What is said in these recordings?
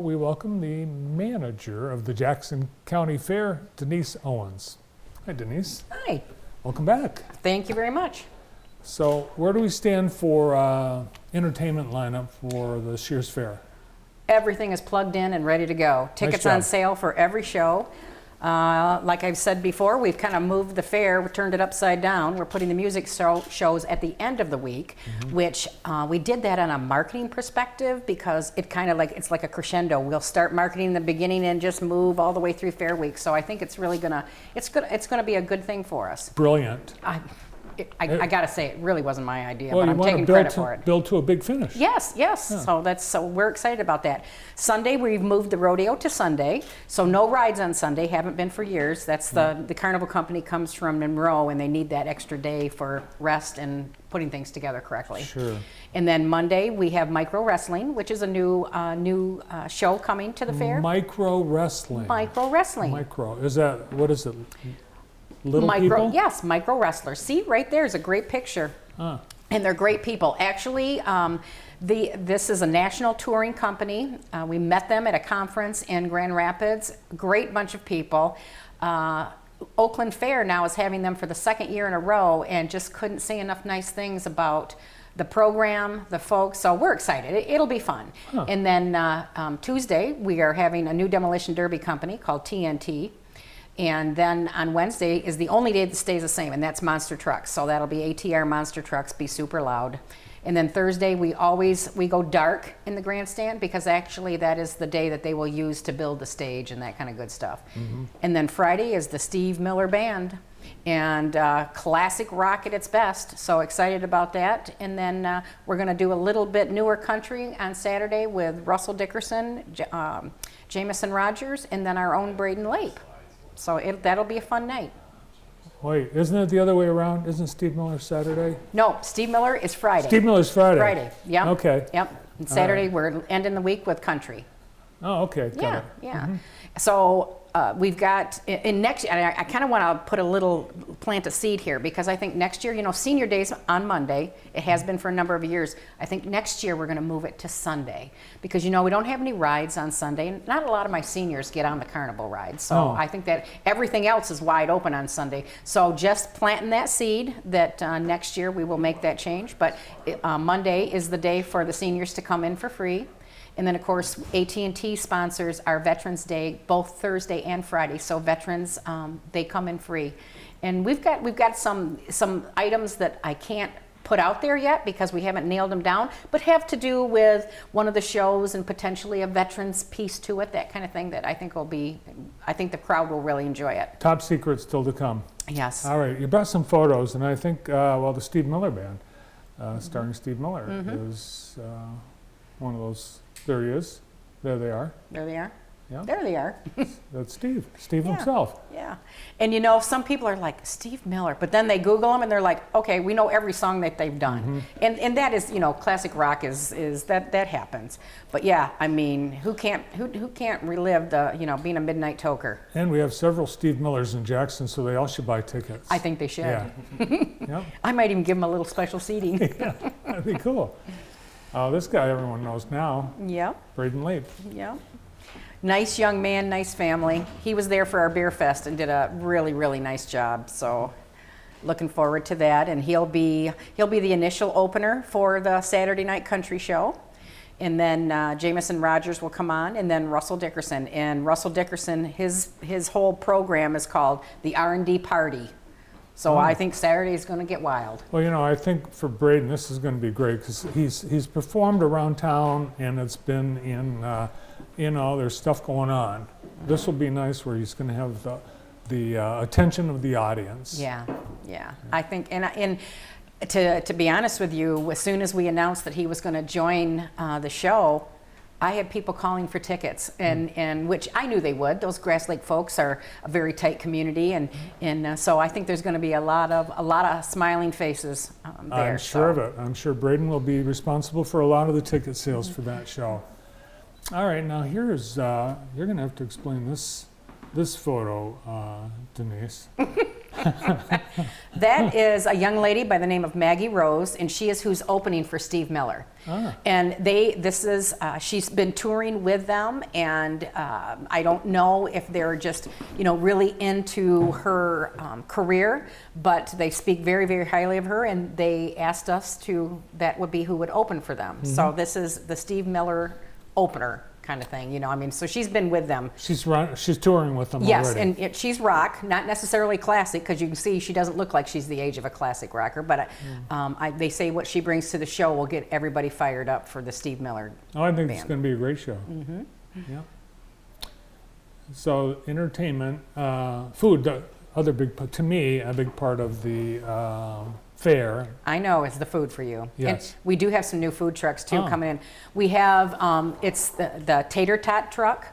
We welcome the manager of the Jackson County Fair, Denise Owens. Hi, Denise. Hi. Welcome back. Thank you very much. So, where do we stand for entertainment lineup for this year's fair? Everything is plugged in and ready to go. Tickets on sale for every show. Like I've said before, we've kind of moved the fair, we turned it upside down. We're putting the music shows at the end of the week, which we did that on a marketing perspective because it kind of it's like a crescendo. We'll start marketing in the beginning and just move all the way through Fair Week. So I think it's really gonna be a good thing for us. Brilliant. I gotta say, it really wasn't my idea, Well, but I'm taking credit for it. Build to a big finish. Yes. Yeah. So we're excited about that. Sunday, we've moved the rodeo to Sunday, so no rides on Sunday. Haven't been for years. That's the carnival company comes from Monroe, and they need that extra day for rest and putting things together correctly. Sure. And then Monday, we have micro wrestling, which is a new show coming to the fair. Micro wrestling. Micro wrestling. Micro. Is that, what is it? Little people? Yes, micro wrestlers. See, right there is a great picture. And they're great people. Actually, this is a national touring company. We met them at a conference in Grand Rapids. Great bunch of people. Oakland Fair now is having them for the second year in a row and just couldn't say enough nice things about the program, the folks, so we're excited. It'll be fun. And then Tuesday, we are having a new demolition derby company called TNT. And then on Wednesday is the only day that stays the same, and that's monster trucks. So that'll be ATR monster trucks, be super loud. And then Thursday, we go dark in the grandstand because actually that is the day that they will use to build the stage and that kind of good stuff. And then Friday is the Steve Miller Band, and classic rock at its best. So excited about that. And then we're going to do a little bit newer country on Saturday with Russell Dickerson, Jamison Rogers, and then our own Braden Lape. So that'll be a fun night. Wait, isn't it the other way around? Isn't Steve Miller Saturday? No, Steve Miller is Friday. Steve Miller's Friday. Friday, yeah. Okay. Yep. And Saturday, we're ending the week with country. Oh, okay. Got it. Yeah. So we've got, in next year, I kind of want to plant a seed here because I think next year, Senior Day's on Monday. It has been for a number of years. I think next year we're going to move it to Sunday because, we don't have any rides on Sunday. Not a lot of my seniors get on the carnival ride. So I think that everything else is wide open on Sunday. So just planting that seed that next year we will make that change. But Monday is the day for the seniors to come in for free. And then, of course, AT&T sponsors our Veterans Day both Thursday and Friday. So veterans, they come in free. And we've got some items that I can't put out there yet because we haven't nailed them down, but have to do with one of the shows and potentially a veterans piece to it, that kind of thing that I think the crowd will really enjoy it. Top secret still to come. Yes. All right, you brought some photos, and I think, the Steve Miller Band, starring Steve Miller, is one of those. There he is. There they are. There they are. Yeah. There they are. That's Steve. Steve himself. Yeah. And some people are like, Steve Miller, but then they Google him and they're like, okay, we know every song that they've done. And that is, classic rock is that happens. But yeah, I mean, who can't relive the, being a midnight toker? And we have several Steve Millers in Jackson, so they all should buy tickets. I think they should. Yeah. Yep. I might even give them a little special seating. Yeah, that'd be cool. This guy everyone knows now. Yeah. Braden Lape. Yeah. Nice young man, nice family. He was there for our beer fest and did a really, really nice job. So looking forward to that. And he'll be the initial opener for the Saturday night country show. And then Jamison Rogers will come on, and then Russell Dickerson. And Russell Dickerson, his whole program is called the R&D Party. So I think Saturday is going to get wild. Well, I think for Braden, this is going to be great because he's performed around town, and it's been in, there's stuff going on. This will be nice where he's going to have the attention of the audience. Yeah. I think, and to be honest with you, as soon as we announced that he was going to join the show, I had people calling for tickets, and which I knew they would. Those Grass Lake folks are a very tight community, and so I think there's going to be a lot of smiling faces there. I'm sure of it. I'm sure Braden will be responsible for a lot of the ticket sales for that show. All right, now here's you're going to have to explain this photo, Denise. That is a young lady by the name of Maggie Rose, and she is who's opening for Steve Miller. And she's been touring with them, and I don't know if they're just, really into her career, but they speak very, very highly of her, and they asked us that would be who would open for them. So this is the Steve Miller opener kind of thing, so she's been with them. She's touring with them yes, already. And she's rock, not necessarily classic, because you can see she doesn't look like she's the age of a classic rocker, but they say what she brings to the show will get everybody fired up for the Steve Miller I think band. it's going to be a great show. Yeah. So entertainment, food, to me, a big part of the fair. I know, it's the food for you. Yes. And we do have some new food trucks too coming in. We have, it's the tater tot truck.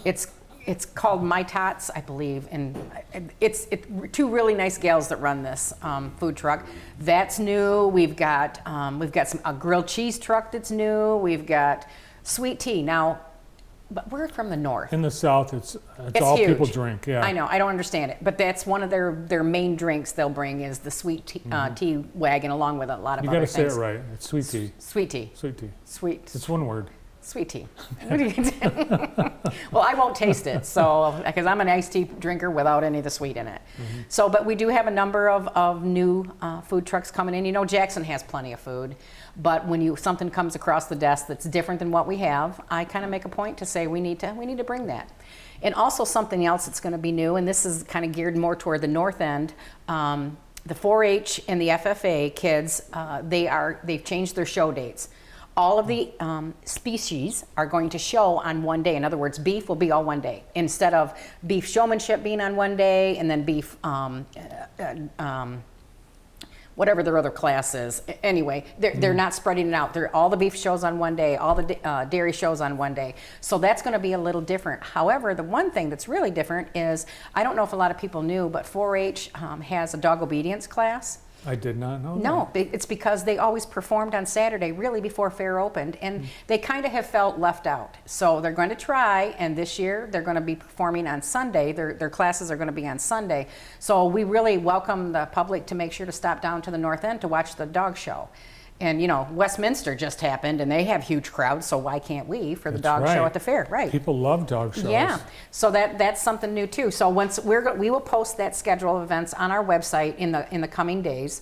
It's called My Tots, I believe, and it's two really nice gals that run this food truck. That's new. We've got a grilled cheese truck that's new. We've got sweet tea. Now, but we're from the north. In the South, it's all huge. people drink. Yeah, I know. I don't understand it, but that's one of their main drinks they'll bring is the sweet tea wagon, along with a lot of you other got to say things. it right. It's sweet tea. Sweet tea. Sweet tea. Sweet. It's one word. Sweet tea. Well, I won't taste it, so because I'm an iced tea drinker without any of the sweet in it. So, but we do have a number of new food trucks coming in. Jackson has plenty of food, but when something comes across the desk that's different than what we have, I kind of make a point to say we need to bring that. And also something else that's going to be new, and this is kind of geared more toward the north end. The 4-H and the FFA kids, they've changed their show dates. All of the species are going to show on one day. In other words, beef will be all one day. Instead of beef showmanship being on one day and then beef, whatever their other class is. Anyway, they're not spreading it out. All the beef shows on one day, all the dairy shows on one day. So that's going to be a little different. However, the one thing that's really different is, I don't know if a lot of people knew, but 4-H has a dog obedience class. I did not know No, that. it's because they always performed on Saturday, really before fair opened, and they kind of have felt left out. So they're going to try, and this year they're going to be performing on Sunday. Their classes are going to be on Sunday. So we really welcome the public to make sure to stop down to the North End to watch the dog show. And Westminster just happened, and they have huge crowds, so why can't we for the dog show at the fair, right? People love dog shows. Yeah, so that's something new too. So once we will post that schedule of events on our website in the coming days,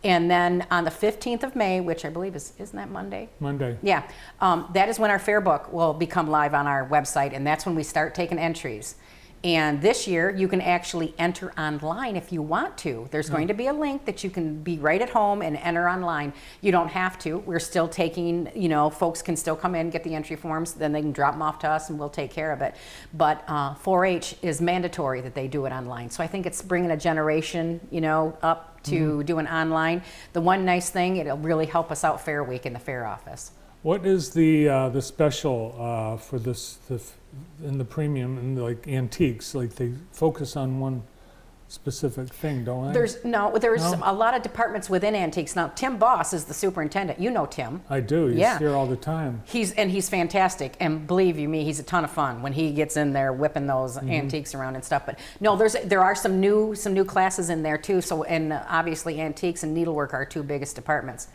and then on the 15th of May, which I believe isn't that Monday? Monday. Yeah, that is when our fair book will become live on our website, and that's when we start taking entries. And this year, you can actually enter online if you want to. There's going to be a link that you can be right at home and enter online. You don't have to. We're still taking, folks can still come in, get the entry forms, then they can drop them off to us and we'll take care of it. But 4-H is mandatory that they do it online. So I think it's bringing a generation, up to doing online. The one nice thing, it'll really help us out Fair Week in the fair office. What is the special for this in the premium and like antiques? Like they focus on one specific thing, don't they? There's a lot of departments within antiques. Now Tim Boss is the superintendent. You know Tim. I do. He's here all the time. He's fantastic, and believe you me, he's a ton of fun when he gets in there whipping those antiques around and stuff. But no, there are some new classes in there too. So, and obviously antiques and needlework are our two biggest departments.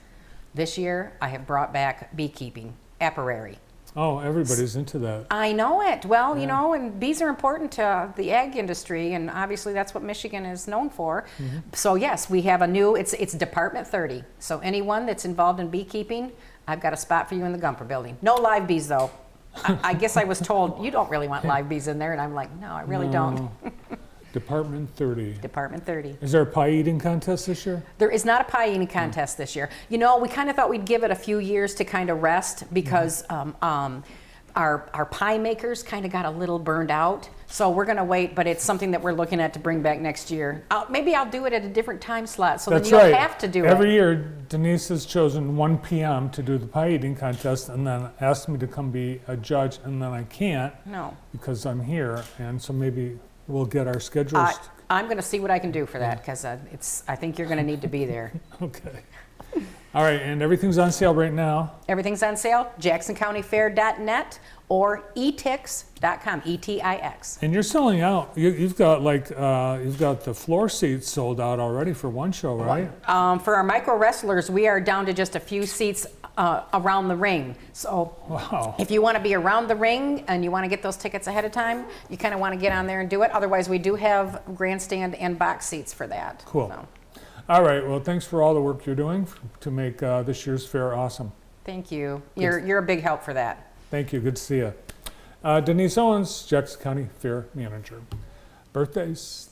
This year, I have brought back beekeeping, apiary. Oh, everybody's into that. I know it. Well, and bees are important to the ag industry, and obviously that's what Michigan is known for. So yes, we have a new, it's Department 30. So anyone that's involved in beekeeping, I've got a spot for you in the Gumper building. No live bees though. I guess I was told, you don't really want live bees in there, and I'm like, no, I really don't. Department 30. Department 30. Is there a pie eating contest this year? There is not a pie eating contest this year. We kind of thought we'd give it a few years to kind of rest because our pie makers kind of got a little burned out. So we're going to wait, but it's something that we're looking at to bring back next year. Maybe I'll do it at a different time slot, so That's then you right. don't have to do it. Every year, Denise has chosen 1 p.m. to do the pie eating contest and then asked me to come be a judge, and then I can't because I'm here, and so maybe we'll get our schedules. I'm going to see what I can do for that because I think you're going to need to be there. Okay. All right, and everything's on sale right now. Everything's on sale, jacksoncountyfair.net or etix.com, E-T-I-X. And you're selling out. You've got you've got the floor seats sold out already for one show, right? For our micro wrestlers, we are down to just a few seats around the ring. So Wow. if you want to be around the ring and you want to get those tickets ahead of time, you kind of want to get on there and do it. Otherwise, we do have grandstand and box seats for that. Cool. So, All right. Well, thanks for all the work you're doing to make this year's fair awesome. thank you. You're a big help for that. Thank you. Good to see you. Denise Owens, Jackson County Fair Manager. Birthdays.